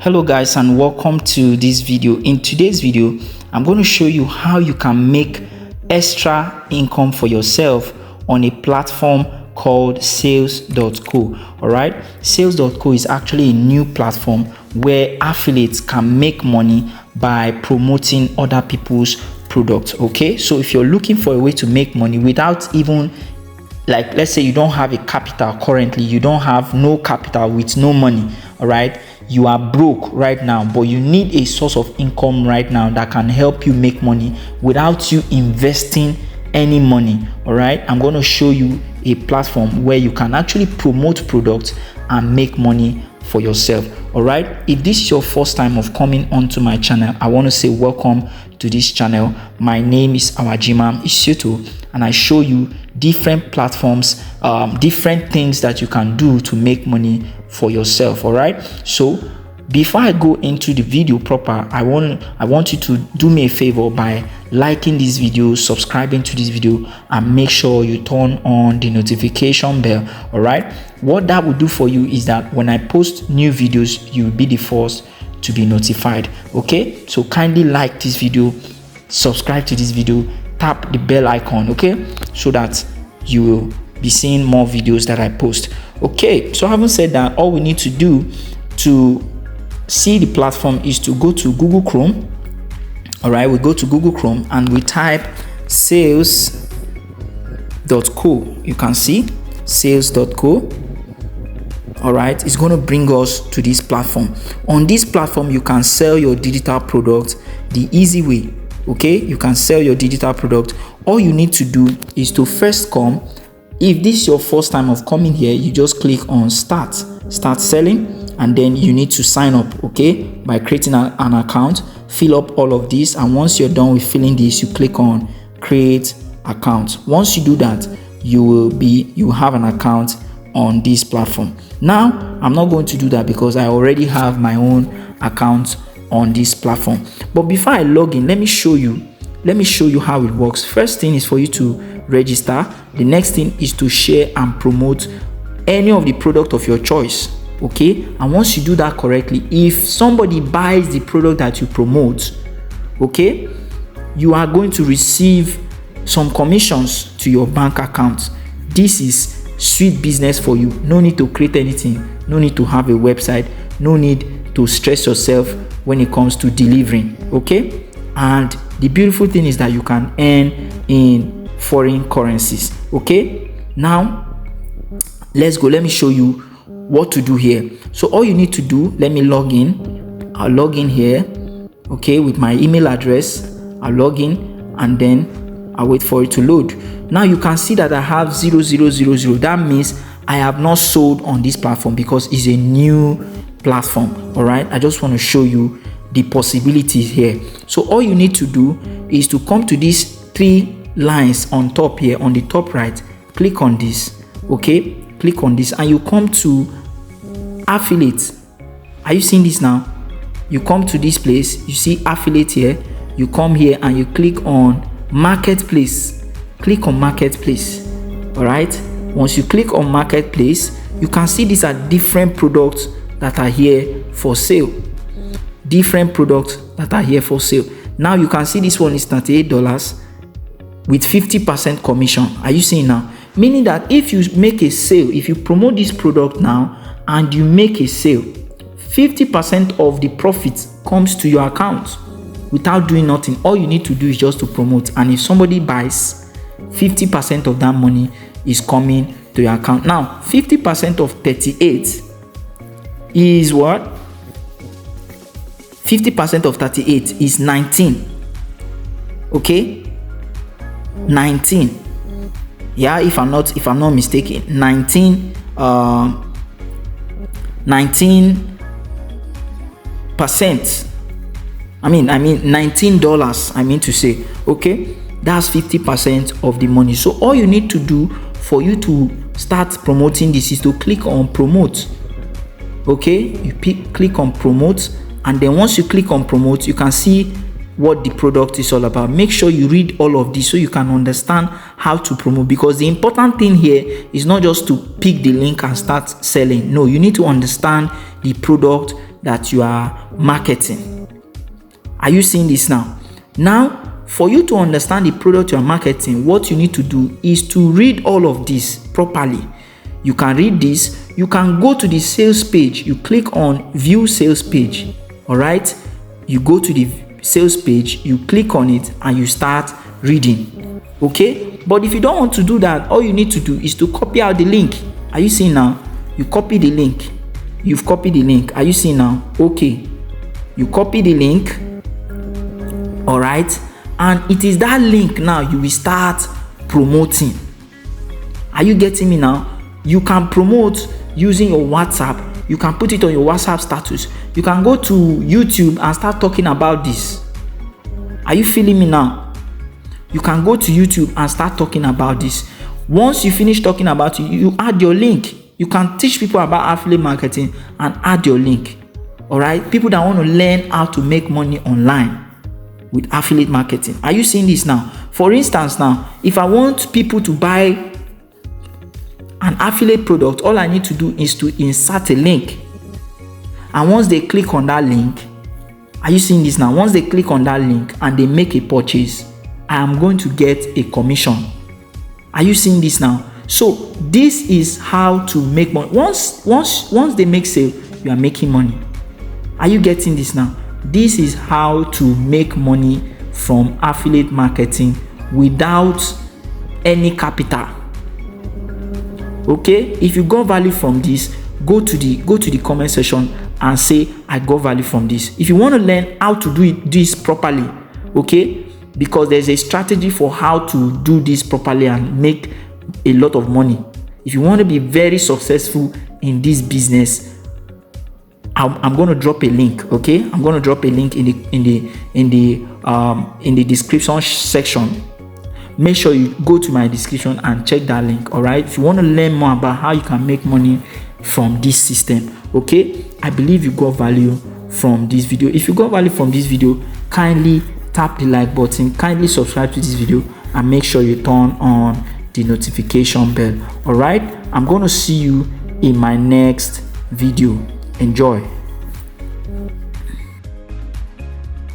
Hello guys, and welcome to this video. In today's video, I'm going to show you how you can make extra income for yourself on a platform called sales.co. all right, sales.co is actually a new platform where affiliates can make money by promoting other people's products. Okay, so if you're looking for a way to make money without even, like, let's say you don't have a capital currently, you don't have no capital with no money, all right, you are broke right now, but you need a source of income right now that can help you make money without you investing any money. All right, I'm going to show you a platform where you can actually promote products and make money for yourself. All right, if this is your first time of coming onto my channel, I want to say welcome to this channel. My name is Awajima Isyoto, and I show you different platforms, different things that you can do to make money for yourself. All right, so before I go into the video proper, I want you to do me a favor by liking this video, subscribing to this video, and make sure you turn on the notification bell. All right, what that will do for you is that when I post new videos, you will be the first to be notified. Okay, so kindly like this video, subscribe to this video, tap the bell icon, okay, so that you will be seeing more videos that I post. Okay, so having said that, all we need to do to see the platform is to go to Google Chrome. All right, we go to Google Chrome and we type sales.co. you can see sales.co. all right, it's going to bring us to this platform. On this platform, you can sell your digital product the easy way. Okay, you can sell your digital product. All you need to do is to first come. If this is your first time of coming here, you just click on start selling, and then you need to sign up, okay, by creating an account. Fill up all of this, and once you're done with filling this, you click on create account. Once you do that, you have an account on this platform. Now I'm not going to do that because I already have my own account on this platform. But before I log in, let me show you how it works. First thing is for you to register. The next thing is to share and promote any of the product of your choice. Okay, and once you do that correctly, if somebody buys the product that you promote, okay, you are going to receive some commissions to your bank account. This is sweet business for you. No need to create anything, no need to have a website, no need to stress yourself when it comes to delivering. Okay, and the beautiful thing is that you can earn in foreign currencies. Okay, now let's go. Let me show you what to do here. So all you need to do, let me log in. I'll log in here, okay, with my email address. I'll log in and then I'll wait for it to load. Now you can see that I have 0000. That means I have not sold on this platform because it's a new platform. All right, I just want to show you the possibilities here. So all you need to do is to come to these three lines on top here, on the top right. Click on this, okay, click on this, and you come to affiliate. Are you seeing this now? You come to this place, you see affiliate here, you come here and you click on marketplace. Click on marketplace. All right, once you click on marketplace, you can see these are different products that are here for sale. Different products that are here for sale. Now you can see this one is $38 with 50% commission. Are you seeing now? Meaning that if you make a sale, if you promote this product now and you make a sale, 50% of the profit comes to your account without doing nothing. All you need to do is just to promote, and if somebody buys, 50% of that money is coming to your account. Now 50% of 38 is what? 50% of 38 is 19. Okay, 19. Yeah, if I'm not mistaken, 19% I mean $19, I mean to say. Okay, that's 50% of the money. So all you need to do for you to start promoting this is to click on promote. Okay, you click on promote, and then once you click on promote, you can see what the product is all about. Make sure you read all of this so you can understand how to promote, because the important thing here is not just to pick the link and start selling. No, you need to understand the product, that you are marketing. Are you seeing this now? Now, for you to understand the product you are marketing, what you need to do is to read all of this properly. You can read this. You can go to the sales page. You click on view sales page. All right. You go to the sales page, you click on it, and you start reading. Okay. But if you don't want to do that, all you need to do is to copy out the link. Are you seeing now? You copy the link. You've copied the link. Are you seeing now? Okay. You copy the link. All right. And it is that link now you will start promoting. Are you getting me now? You can promote using your WhatsApp. You can put it on your WhatsApp status. You can go to YouTube and start talking about this. Are you feeling me now? You can go to YouTube and start talking about this. Once you finish talking about it, you add your link. You can teach people about affiliate marketing and add your link. All right? People that want to learn how to make money online with affiliate marketing. Are you seeing this now? For instance, now, if I want people to buy an affiliate product, all I need to do is to insert a link. And once they click on that link, are you seeing this now? Once they click on that link and they make a purchase, I am going to get a commission. Are you seeing this now? So this is how to make money. Once they make sale, you are making money. Are you getting this now? This is how to make money from affiliate marketing without any capital. Okay, if you got value from this, go to the comment section and say I got value from this. If you want to learn how to do this properly, okay, because there's a strategy for how to do this properly and make a lot of money. If you want to be very successful in this business, I'm going to drop a link. Okay, I'm going to drop a link in the description section. Make sure you go to my description and check that link. All right, if you want to learn more about how you can make money from this system, okay, I believe you got value from this video. If you got value from this video, kindly tap the like button, kindly subscribe to this video, and make sure you turn on the notification bell. All right, I'm going to see you in my next video. Enjoy.